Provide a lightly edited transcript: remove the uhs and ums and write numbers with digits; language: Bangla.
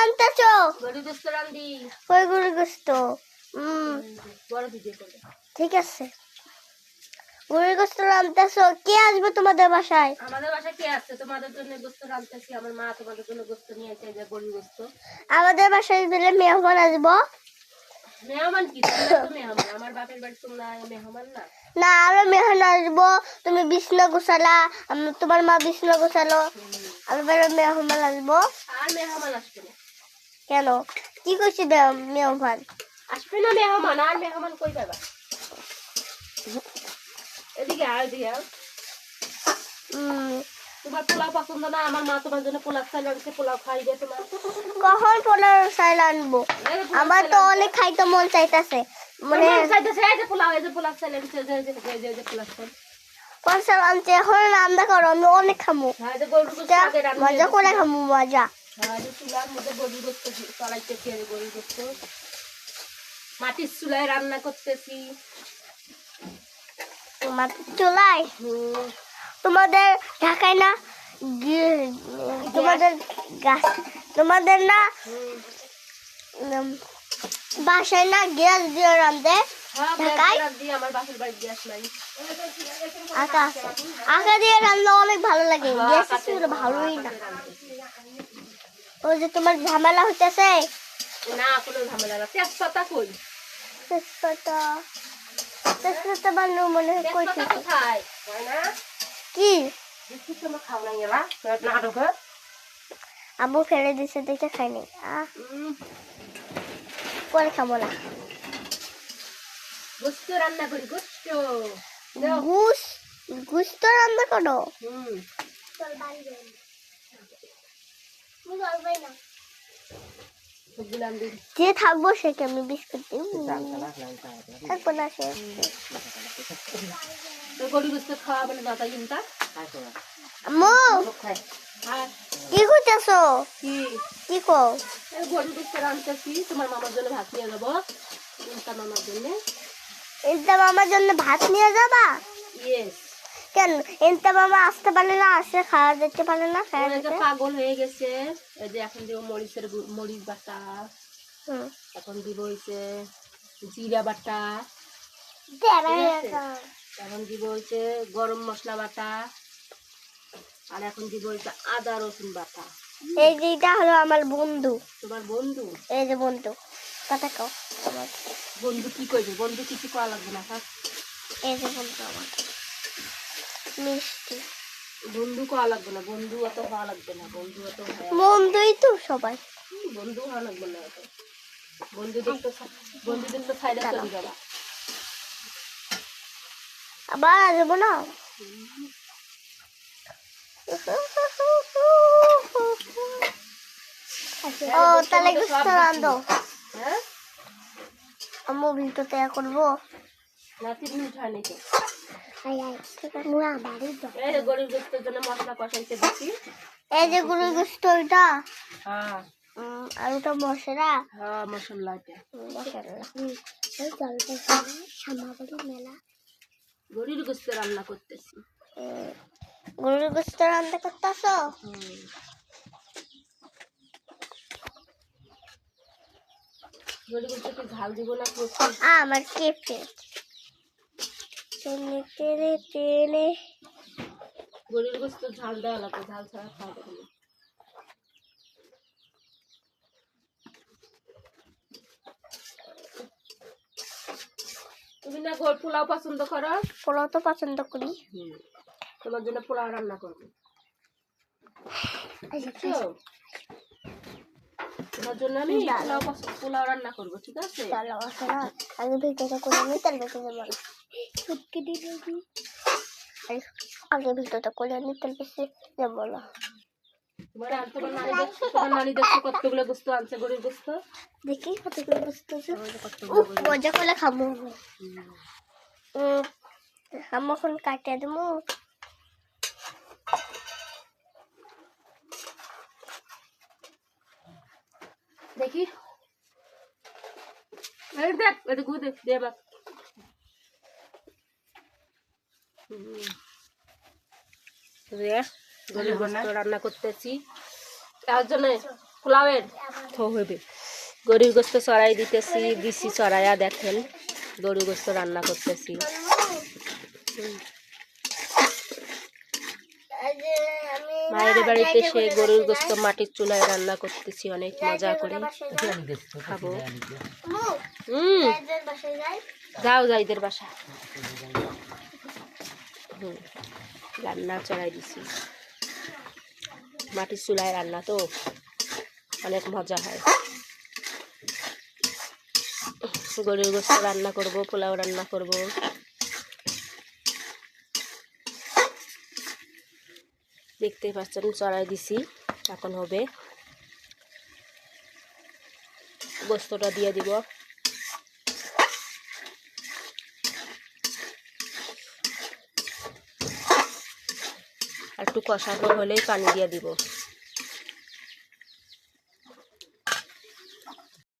আনতেছো গরু গোস্ত রান্দি কই গরুর গোস্ত? বড় ভিডিও করবে। ঠিক আছে, গরুর গোস্ত আনতেছো। কে আসবে তোমাদের বাসায়? আমাদের বাসায় কে আসছে? তোমাদের জন্য গোস্ত রান্তেছি। আমার মা তোমাদের জন্য গোস্ত নিয়ে এসে যে গরুর গোস্ত। আমাদের বাসায় দিলে মেহমান আসবো। মেহমান কি? তোমরা তো মেহমান। আমার বাপের বাড়ি তোমরা মেহমান না? না, আরো মেহমান আসবো। তুমি বিছনা গোছালা, তোমার মা বিছনা গোছালো, আমি বেরো মেহমান আসবো। আর মেহমান আসবে না। কেন? কি করছি মেহমান আসবে না মেহমান? আর মেহমান কই পাবা? এদিকে আর এদিকে আর। তোমার পোলাও পছন্দ না? আমার মা তোমার জন্য পোলাও চাইল আনছে, পোলাও খাইবে তোমার। কখন পোলাও চাইল আনবো? আমার তো অনেক খাইতে মন চাইতেছে। মানে চাইতেছে এই যে পোলাও, এই যে পোলাও চাইল আনছে, যে পোলাও চাইল। কনসাল আনছে, এখন রান্না করো, আমি অনেক খামু। হ্যাঁ, যে গরুর গোস্ত আগে রান্না মজা করে খামু, মজা। হ্যাঁ, যে চুলার মধ্যে গরুর গোস্ত চড়াইতেছি, আর গরুর গোস্ত মাটির চুলায় রান্না করতেছি। চুলাই তোমাদের ঢাকায় না? তোমাদের গাছ, তোমাদের না বাসায় না গ্যাস দিয়ে রান্ধে? ঢাকায় আঁকা দিয়ে রান্না অনেক ভালো লাগে। গ্যাস ছিল ভালোই না। ওই যে তোমার ঝামেলা হইতেছে না, কোনো ঝামেলা না। তেজপাতা কই? তেজপাতা বানানো মনে হয় কইছি। কোথায় না কি তোমরা খাও না? এলা নাটক আম্মু ফেলে দিছে দেখে খাইনি। পরে খাবো না। গোস্ত রান্না করি। গোস্ত রান্না করো? যে থাকবো সেকে আমি বিস্কুট দিব। থাকবো না সে। গরু গোস্ত খাওয়া বলে দাদা চিন্তা। আম্মু কি করতেছো? কি কো? গরু গোস্ত রান্তেছি। তোমার মামার জন্য ভাত নিয়ে যাবো। মামার জন্য মামার জন্য ভাত নিয়ে যাবা? ইয়েস। কেন এনতা মামা আসতে পারে না? আসে খাওয়া যেতে পারে না? পাগল হয়ে গেছে। এই যে এখন দিব মরিচ বাটা, এখন দিব হইছে জিরা বাটা, এখন দিব হইছে গরম মশলা বাটা, আর এখন দিব হইছে আদা রসুন বাটা। এই যে এটা হলো আমার বন্ধু। তোমার বন্ধু? এই যে বন্ধু। কথা কও। আমার বন্ধু কি কইবে? বন্ধু কিছু করা লাগবে না। এই যে বন্ধু আমার মিষ্টি। বন্ধু করা লাগবে না। বন্ধু অত হওয়া লাগবে না। বন্ধুই তো সবাই। বন্ধু হওয়া লাগবে না। বন্ধুদের তো ছাইড়া চলে যাবা। আবার আসবো না। ও তাহলে গুস্ত রান্ধো। হ্যাঁ, আম্মু ভিডিও তৈরি করবো। না 3 মিনিট হয়নি তো। ঠিক আছে, মুড়া বাড়ি দাও। এই যে গরুর গোস্তের জন্য মশলা কষাইতে দিছি। এই যে গরুর গোস্ত এটা। হ্যাঁ। আর ওটা মশলা। হ্যাঁ, মশলাটা। গরুর গোস্ত রান্না করতেছি। গরুর গোস্ত রান্না করতেছো? গরুর গোস্ত ঝাল দিব না? আমার কেপে তেলে তেলে গরুর গোস্ত ঝাল দেওয়া লাগে। ঝাল ছাড়া খাওয়া যাবে না। তুমি না পোলাও পছন্দ করো? পোলাও তো পছন্দ করি। তোমার জন্য পোলাও রান্না করবো। তোমার জন্য আমি পোলাও রান্না করবো। ঠিক আছে? আগে ভিডিওটা করে নি, তারপরে আগে ভিডিওটা করে নি, তারপরে যাবো না। তোমার নানি দেখছো কতগুলো গোস্ত আনছে গরুর গোস্ত? দেখি কতগুলো গোস্ত আছে। মজা করে খাবো। আমি এখন কাটিয়ে দেবো। দেখি দেখ এটা গুদে দেবা। গরুর গোস্ত রান্না করতেছি। তার জন্য পোলাওয়ের তো হবে। গরুর গোস্ত চড়াই দিতেছি, দিছি চড়াইয়া দেখেন গরুর গোস্ত রান্না করতেছি। মায়ের বাড়িতে সে গরুর গোস্ত মাটির চুলায় রান্না করতেছি, অনেক মজা করে খাবো। যাও যাইদের বাসা। রান্না চড়াই দিছি, মাটির চুলায় রান্না তো অনেক মজা হয়। গরুর গোস্ত রান্না করব, পোলাও রান্না করব। দেখতেই পাচ্ছেন চড়াই দিছি, এখন হবে। গোস্তটা দিয়ে দিব, আর একটু কষানো হলেই পানি দিয়ে দিব।